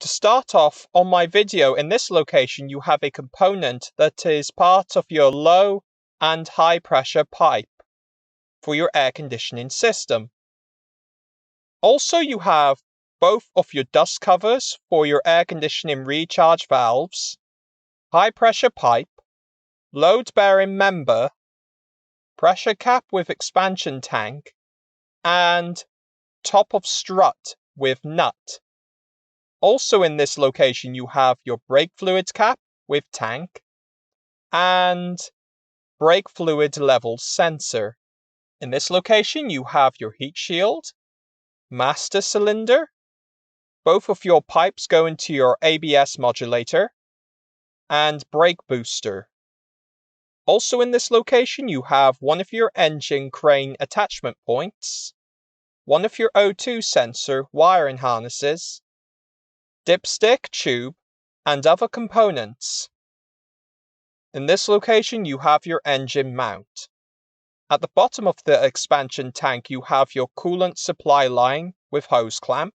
start off, on my video in this location you have a component that is part of your low and high pressure pipe for your air conditioning system. Also you have both of your dust covers for your air conditioning recharge valves, high pressure pipe, load bearing member, pressure cap with expansion tank, and top of strut with nut. Also in this location you have your brake fluid cap with tank and brake fluid level sensor. In this location you have your heat shield, master cylinder, both of your pipes go into your ABS modulator, and brake booster. Also in this location you have one of your engine crane attachment points, one of your O2 sensor wiring harnesses, dipstick tube, and other components. In this location you have your engine mount. At the bottom of the expansion tank you have your coolant supply line with hose clamp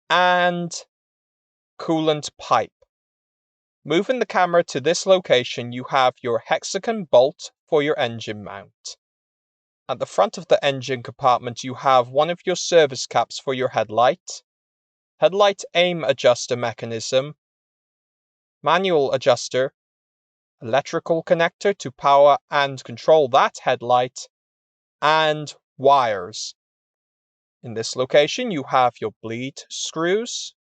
and coolant pipe. Moving the camera to this location you have your hexagon bolt for your engine mount. At the front of the engine compartment you have one of your service caps for your headlight, Headlight Aim Adjuster mechanism, manual adjuster, electrical connector to power and control that headlight, and wires. In this location you have your bleed screws,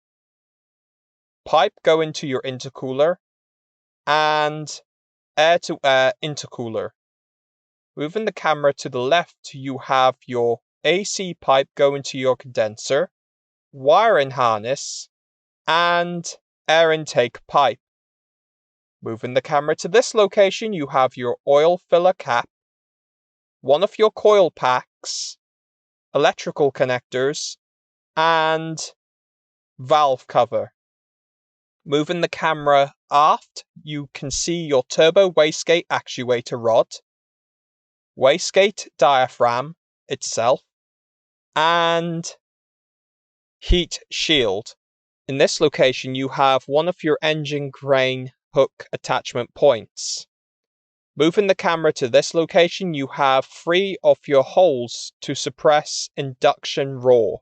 pipe go into your intercooler, and air-to-air intercooler. Moving the camera to the left you have your AC pipe go into your condenser, wiring harness, and air intake pipe. Moving the camera to this location you have your oil filler cap, one of your coil packs, electrical connectors, and valve cover. Moving the camera aft you can see your turbo wastegate actuator rod, wastegate diaphragm itself, and heat shield. In this location you have one of your engine crane hook attachment points. Moving the camera to this location you have 3 of your holes to suppress induction roar.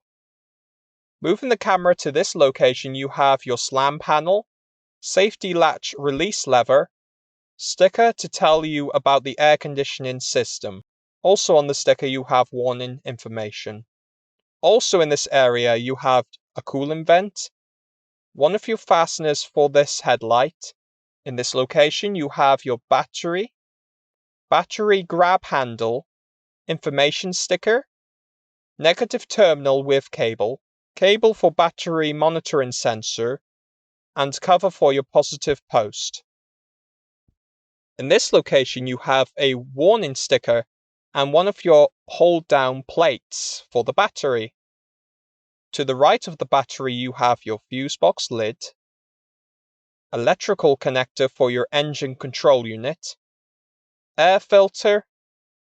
Moving the camera to this location you have your slam panel, safety latch release lever, sticker to tell you about the air conditioning system. Also on the sticker you have warning information. Also in this area you have a coolant vent, one of your fasteners for this headlight. In this location you have your battery grab handle, information sticker, negative terminal with cable for battery monitoring sensor, and cover for your positive post. In this location you have a warning sticker and one of your hold down plates for the battery. To the right of the battery you have your fuse box lid, electrical connector for your engine control unit, air filter,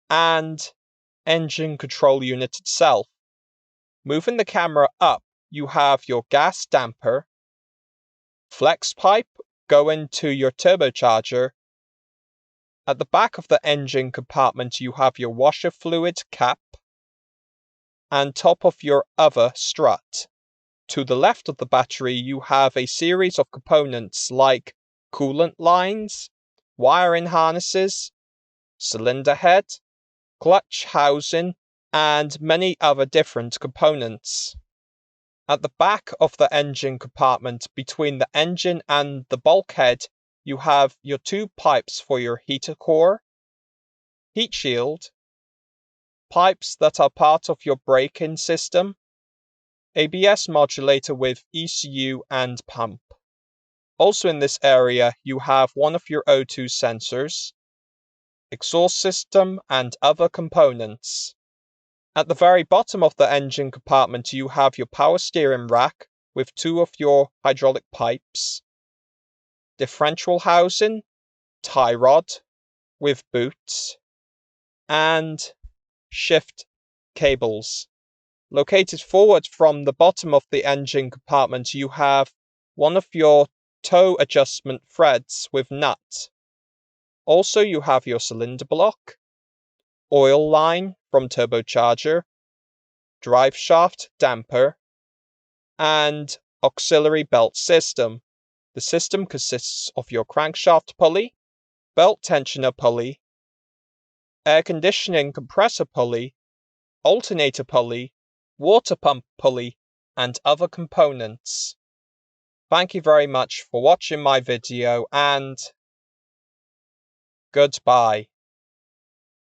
and engine control unit itself. Moving the camera up you have your gas damper, flex pipe going to your turbocharger. At the back of the engine compartment you have your washer fluid cap and top of your other strut. To the left of the battery you have a series of components like coolant lines, wiring harnesses, cylinder head, clutch housing, and many other different components. At the back of the engine compartment between the engine and the bulkhead you have your 2 pipes for your heater core, heat shield, pipes that are part of your braking system, ABS modulator with ECU and pump. Also in this area you have one of your O2 sensors, exhaust system, and other components. At the very bottom of the engine compartment you have your power steering rack with 2 of your hydraulic pipes, differential housing, tie rod with boots, and shift cables. Located forward from the bottom of the engine compartment you have one of your toe adjustment threads with nut. Also, you have your cylinder block, oil line from turbocharger, drive shaft damper, and auxiliary belt system. The system consists of your crankshaft pulley, belt tensioner pulley, air conditioning compressor pulley, alternator pulley, water pump pulley, and other components. Thank you very much for watching my video, and goodbye.